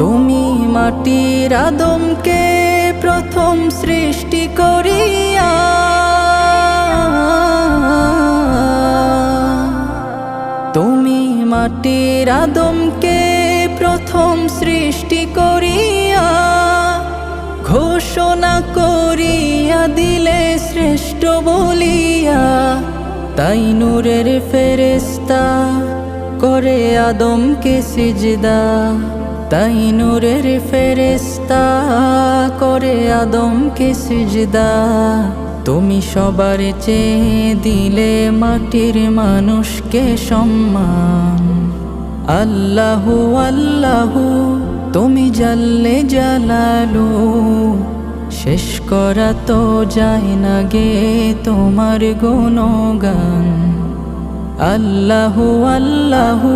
তুমি মাটির আদমকে প্রথম সৃষ্টি করিয়া তুমি মাটির আদমকে প্রথম সৃষ্টি করিয়া ঘোষণা করিয়া দিলে শ্রেষ্ঠ বলিয়া, তাই নূরের ফেরেশতা করে আদমকে সিজদা, তাই নূরের ফেরেশতা করে আদমকে সিজদা। তুমি সবার চেয়ে দিলে মাটির মানুষকে সম্মান। আল্লাহু আল্লাহু তুমি জাল্লে জালালু, শেষ করা তো যায় না গে তোমার গুণগান। আল্লাহু আল্লাহু